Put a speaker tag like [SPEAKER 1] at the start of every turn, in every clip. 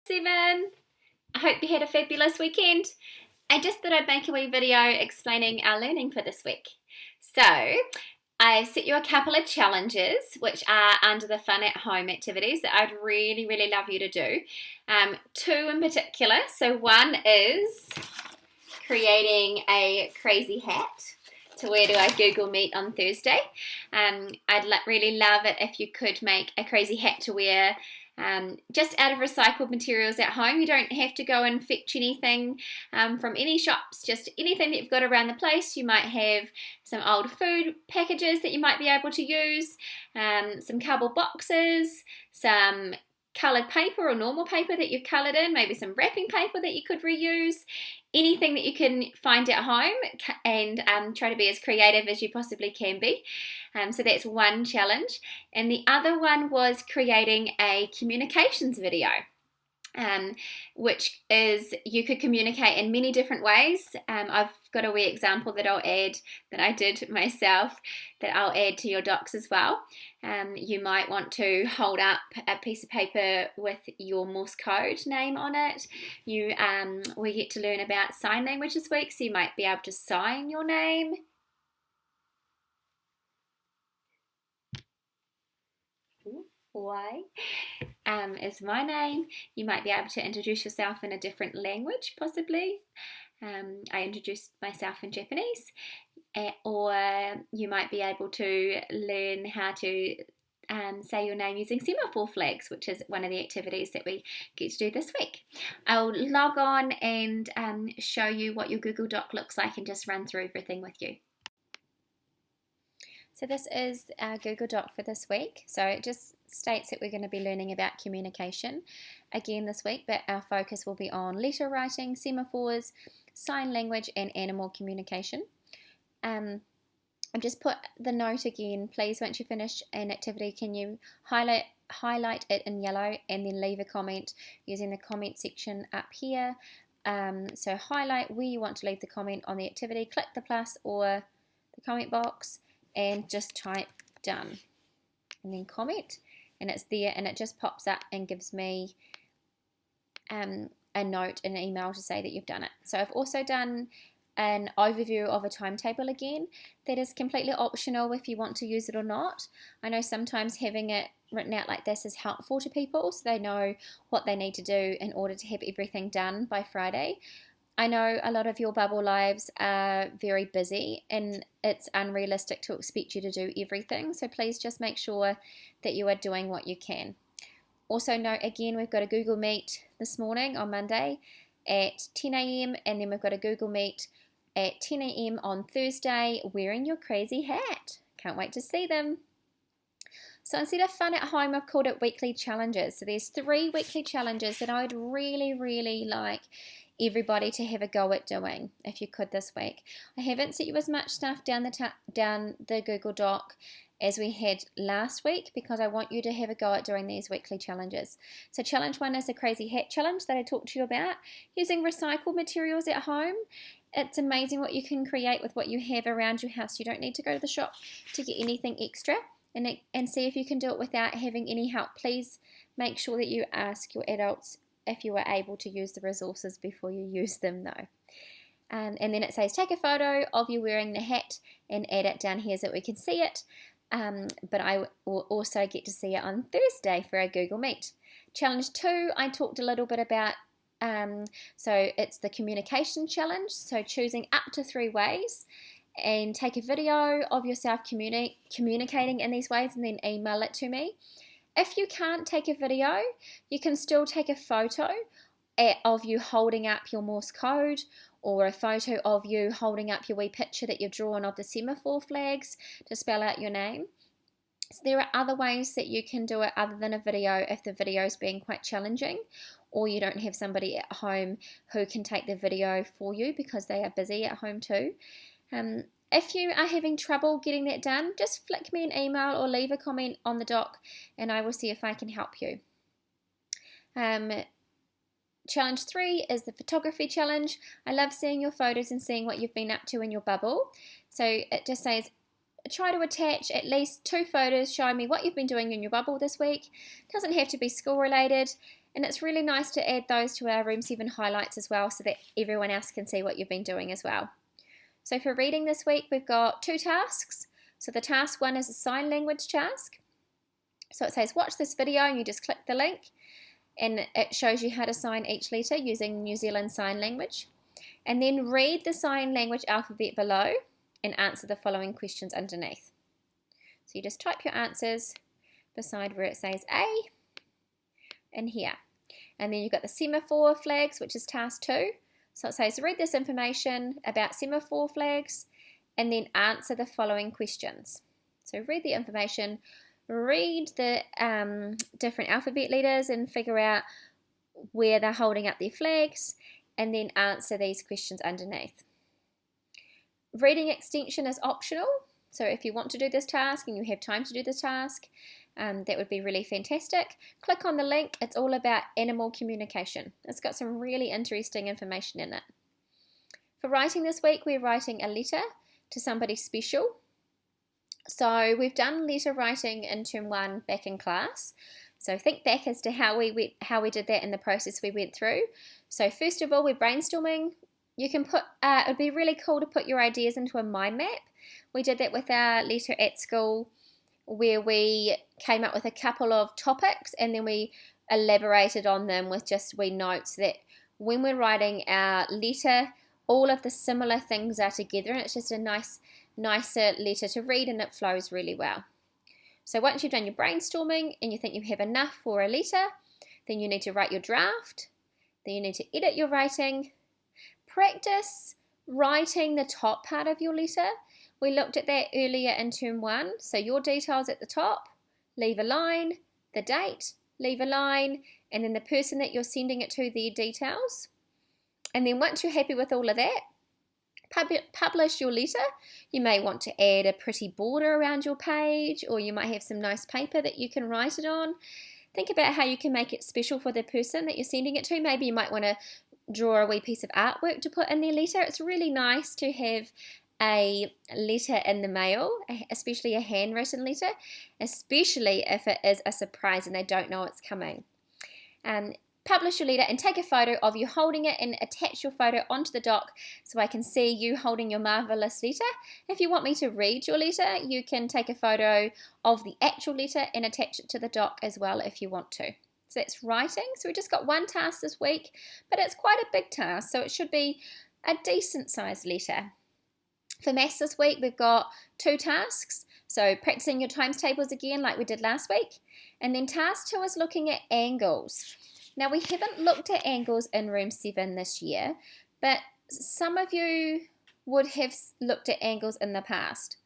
[SPEAKER 1] 7. I hope you had a fabulous weekend. I just thought I'd make a wee video explaining our learning for this week. So, I set you a couple of challenges which are under the fun at home activities that I'd really love you to do. Two in particular. So one is creating a crazy hat to wear to our Google Meet on Thursday. I'd really love it if you could make a crazy hat to wear just out of recycled materials at home. You don't have to go and fetch anything from any shops, just anything that you've got around the place. You might have some old food packages that you might be able to use, some cardboard boxes, some coloured paper or normal paper that you've coloured in, maybe some wrapping paper that you could reuse, anything that you can find at home, and try to be as creative as you possibly can be. So that's one challenge. And the other one was creating a communications video. Which is you could communicate in many different ways. I've got a wee example that I'll add, that I did myself, that I'll add to your docs as well. You might want to hold up a piece of paper with your Morse code name on it. We get to learn about sign language this week, so you might be able to sign your name. Y is my name. You might be able to introduce yourself in a different language, possibly. I introduced myself in Japanese, or you might be able to learn how to say your name using semaphore flags, which is one of the activities that we get to do this week. I'll log on and show you what your Google Doc looks like and just run through everything with you. So this is our Google Doc for this week. So it just states that we're going to be learning about communication again this week, but our focus will be on letter writing, semaphores, sign language, and animal communication. I've just put the note again. Please, once you finish an activity, can you highlight it in yellow and then leave a comment using the comment section up here. So highlight where you want to leave the comment on the activity, click the plus or the comment box, and just type done and then comment, and it's there, and it just pops up and gives me a note, an email to say that you've done it. So I've also done an overview of a timetable again. That is completely optional if you want to use it or not. I know sometimes having it written out like this is helpful to people so they know what they need to do in order to have everything done by Friday. I know a lot of your bubble lives are very busy and it's unrealistic to expect you to do everything, so please just make sure that you are doing what you can. Also note again, we've got a Google Meet this morning on Monday at 10 a.m. and then we've got a Google Meet at 10 a.m. on Thursday wearing your crazy hat. Can't wait to see them. So instead of fun at home, I've called it weekly challenges. So there's 3 weekly challenges that I would really like everybody to have a go at doing, if you could, this week. I haven't set you as much stuff down the Google Doc as we had last week because I want you to have a go at doing these weekly challenges. So challenge 1 is the crazy hat challenge that I talked to you about, using recycled materials at home. It's amazing what you can create with what you have around your house. You don't need to go to the shop to get anything extra, and see if you can do it without having any help. Please make sure that you ask your adults if you are able to use the resources before you use them though. And then it says take a photo of you wearing the hat and add it down here so that we can see it. But I will also get to see it on Thursday for our Google Meet. Challenge 2, I talked a little bit about, so it's the communication challenge, so choosing up to 3 ways and take a video of yourself communicating in these ways and then email it to me. If you can't take a video, you can still take a photo of you holding up your Morse code, or a photo of you holding up your wee picture that you've drawn of the semaphore flags to spell out your name. So there are other ways that you can do it other than a video if the video is being quite challenging, or you don't have somebody at home who can take the video for you because they are busy at home too. If you are having trouble getting that done, just flick me an email or leave a comment on the doc and I will see if I can help you. Challenge 3 is the photography challenge. I love seeing your photos and seeing what you've been up to in your bubble. So it just says try to attach at least 2 photos showing me what you've been doing in your bubble this week. It doesn't have to be school related. And it's really nice to add those to our Room 7 highlights as well so that everyone else can see what you've been doing as well. So for reading this week, we've got 2 tasks. So the task 1 is a sign language task. So it says watch this video and you just click the link and it shows you how to sign each letter using New Zealand Sign Language. And then read the sign language alphabet below and answer the following questions underneath. So you just type your answers beside where it says A and here. And then you've got the semaphore flags, which is task 2. So it says read this information about semaphore flags and then answer the following questions. So read the information, read the different alphabet letters and figure out where they're holding up their flags, and then answer these questions underneath. Reading extension is optional, so if you want to do this task and you have time to do this task, that would be really fantastic. Click on the link. It's all about animal communication. It's got some really interesting information in it. For writing this week, we're writing a letter to somebody special. So we've done letter writing in term 1 back in class. So think back as to how we did that in the process we went through. So first of all, we're brainstorming. You can put, it would be really cool to put your ideas into a mind map. We did that with our letter at school, where we came up with a couple of topics and then we elaborated on them with just wee notes that when we're writing our letter, all of the similar things are together and it's just a nicer letter to read and it flows really well. So once you've done your brainstorming and you think you have enough for a letter, then you need to write your draft, then you need to edit your writing, practice writing the top part of your letter. We looked at that earlier in term 1, so your details at the top, leave a line, the date, leave a line, and then the person that you're sending it to, their details. And then once you're happy with all of that, publish your letter. You may want to add a pretty border around your page, or you might have some nice paper that you can write it on. Think about how you can make it special for the person that you're sending it to. Maybe you might want to draw a wee piece of artwork to put in their letter. It's really nice to have a letter in the mail, especially a handwritten letter, especially if it is a surprise and they don't know it's coming. Publish your letter and take a photo of you holding it and attach your photo onto the doc so I can see you holding your marvellous letter. If you want me to read your letter, you can take a photo of the actual letter and attach it to the doc as well if you want to. So that's writing. So we just got 1 task this week, but it's quite a big task, so it should be a decent sized letter. For maths this week, we've got 2 tasks. So practicing your times tables again like we did last week. And then task 2 is looking at angles. Now we haven't looked at angles in Room 7 this year, but some of you would have looked at angles in the past.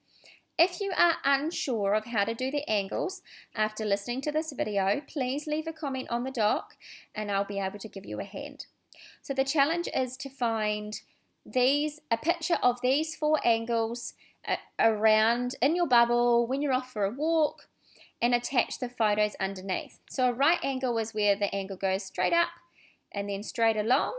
[SPEAKER 1] If you are unsure of how to do the angles after listening to this video, please leave a comment on the doc and I'll be able to give you a hand. So the challenge is to find a picture of these 4 angles around in your bubble when you're off for a walk, and attach the photos underneath. So a right angle is where the angle goes straight up and then straight along,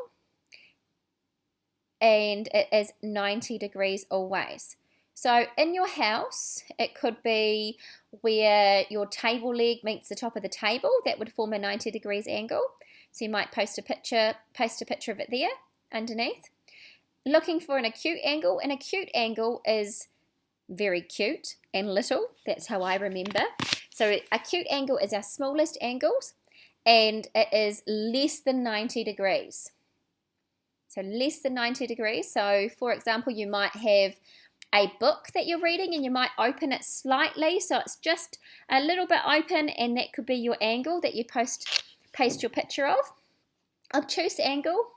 [SPEAKER 1] and it is 90 degrees always. So in your house, it could be where your table leg meets the top of the table. That would form a 90 degrees angle. So you might post a picture of it there underneath. Looking for an acute angle. An acute angle is very cute and little. That's how I remember. So acute angle is our smallest angles, and it is less than 90 degrees. So less than 90 degrees. So for example, you might have a book that you're reading and you might open it slightly, so it's just a little bit open, and that could be your angle that you paste your picture of. Obtuse angle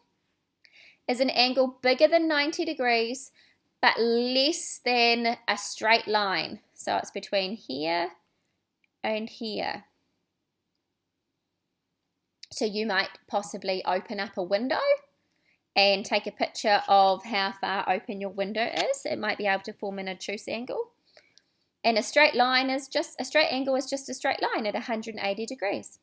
[SPEAKER 1] is an angle bigger than 90 degrees but less than a straight line. So it's between here and here. So you might possibly open up a window and take a picture of how far open your window is. It might be able to form an obtuse angle. And a straight angle is just a straight line at 180 degrees.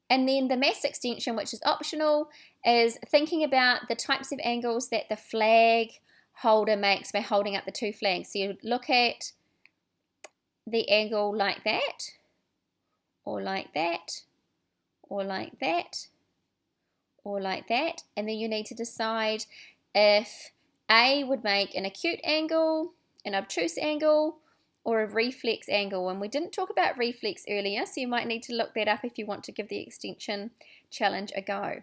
[SPEAKER 1] And then the maths extension, which is optional, is thinking about the types of angles that the flag holder makes by holding up the 2 flags. So you look at the angle like that, or like that, or like that, or like that. And then you need to decide if A would make an acute angle, an obtuse angle, or a reflex angle. And we didn't talk about reflex earlier, so you might need to look that up if you want to give the extension challenge a go.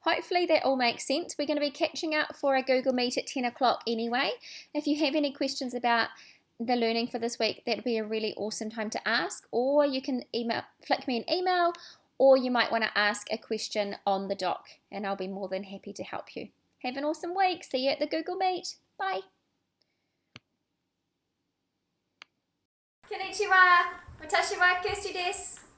[SPEAKER 1] Hopefully that all makes sense. We're going to be catching up for a Google Meet at 10 o'clock anyway. If you have any questions about the learning for this week, that'd be a really awesome time to ask, or you can flick me an email, or you might want to ask a question on the doc, and I'll be more than happy to help you. Have an awesome week. See you at the Google Meet. Bye. Konnichiwa. Watashi wa Kirsty desu.